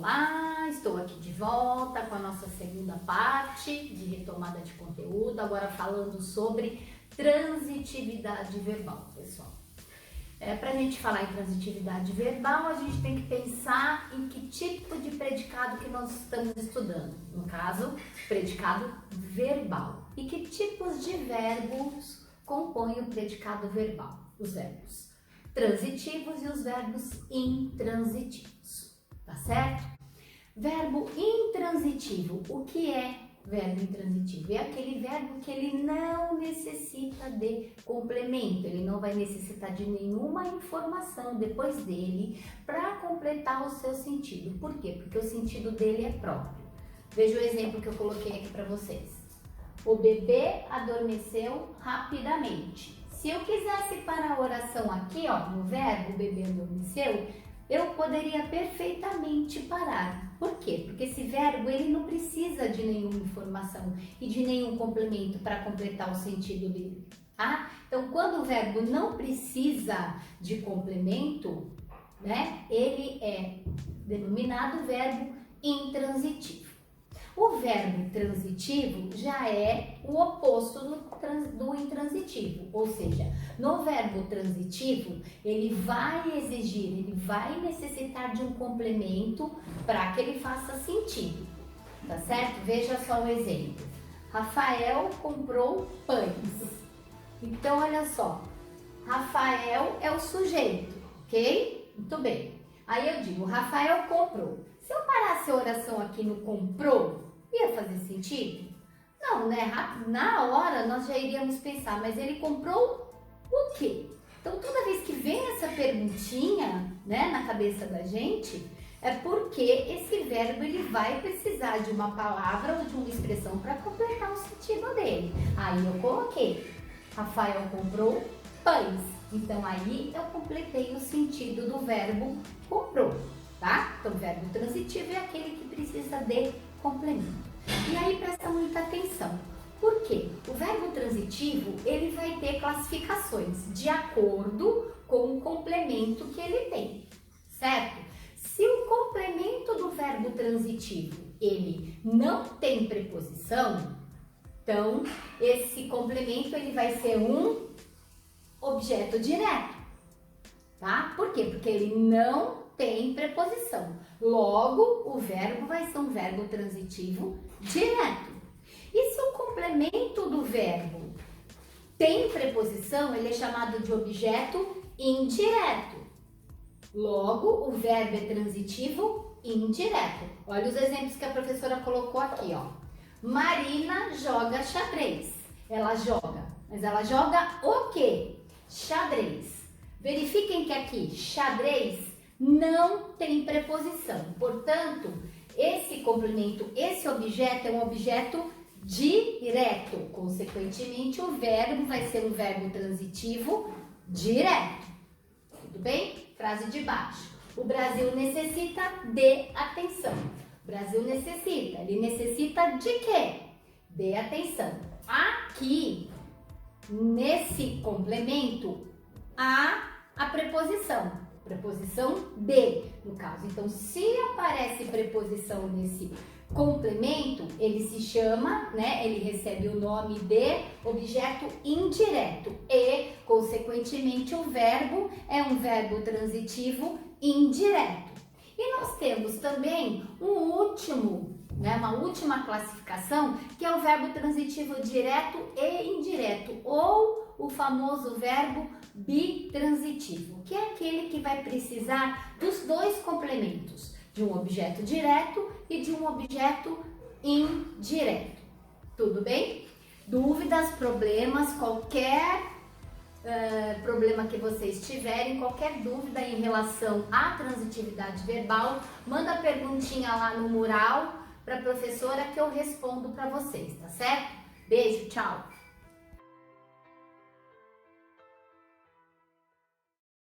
Olá, estou aqui de volta com a nossa segunda parte de retomada de conteúdo, agora falando sobre transitividade verbal, pessoal. Para a gente falar em transitividade verbal, a gente tem que pensar em que tipo de predicado que nós estamos estudando. No caso, predicado verbal. E que tipos de verbos compõem o predicado verbal? Os verbos transitivos e os verbos intransitivos. Tá certo? Verbo intransitivo. O que é verbo intransitivo? É aquele verbo que ele não necessita de complemento, ele não vai necessitar de nenhuma informação depois dele para completar o seu sentido. Por quê? Porque o sentido dele é próprio. Veja o exemplo que eu coloquei aqui para vocês. O bebê adormeceu rapidamente. Se eu quisesse parar a oração aqui, ó, no verbo o bebê adormeceu, eu poderia perfeitamente parar. Por quê? Porque esse verbo ele não precisa de nenhuma informação e de nenhum complemento para completar o sentido dele, tá? Então, quando o verbo não precisa de complemento, né, ele é denominado verbo intransitivo. O verbo transitivo já é o oposto do intransitivo, ou seja, no verbo transitivo, ele vai exigir, ele vai necessitar de um complemento para que ele faça sentido, tá certo? Veja só o exemplo. Rafael comprou pães. Então, olha só, Rafael é o sujeito, ok? Muito bem. Aí eu digo, Rafael comprou. Se eu parasse a oração aqui no comprou, ia fazer sentido? Não, né? Na hora nós já iríamos pensar, mas ele comprou o quê? Então toda vez que vem essa perguntinha, né, na cabeça da gente, é porque esse verbo ele vai precisar de uma palavra ou de uma expressão para completar o sentido dele. Aí eu coloquei, Rafael comprou pães. Então aí eu completei o sentido do verbo comprou. Tá? Então, o verbo transitivo é aquele que precisa de complemento. E aí, presta muita atenção. Por quê? O verbo transitivo, ele vai ter classificações de acordo com o complemento que ele tem, certo? Se o complemento do verbo transitivo, ele não tem preposição, então, esse complemento, ele vai ser um objeto direto, tá? Por quê? Porque ele não tem preposição. Logo, o verbo vai ser um verbo transitivo direto. E se o complemento do verbo tem preposição, ele é chamado de objeto indireto. Logo, o verbo é transitivo indireto. Olha os exemplos que a professora colocou aqui, ó. Marina joga xadrez. Ela joga, mas ela joga o quê? Xadrez. Verifiquem que aqui, xadrez, não tem preposição. Portanto, esse complemento, esse objeto é um objeto direto. Consequentemente, o verbo vai ser um verbo transitivo direto. Tudo bem? Frase de baixo. O Brasil necessita de atenção. O Brasil necessita. Ele necessita de quê? De atenção. Aqui, nesse complemento, há a preposição de, no caso. Então, se aparece preposição nesse complemento, ele se chama, né, ele recebe o nome de objeto indireto e, consequentemente, o verbo é um verbo transitivo indireto. E nós temos também uma última classificação, que é o verbo transitivo direto e indireto, ou o famoso verbo bitransitivo, que é aquele que vai precisar dos dois complementos, de um objeto direto e de um objeto indireto. Tudo bem? Dúvidas, problemas, qualquer problema que vocês tiverem, qualquer dúvida em relação à transitividade verbal, manda a perguntinha lá no mural para a professora que eu respondo para vocês, tá certo? Beijo, tchau!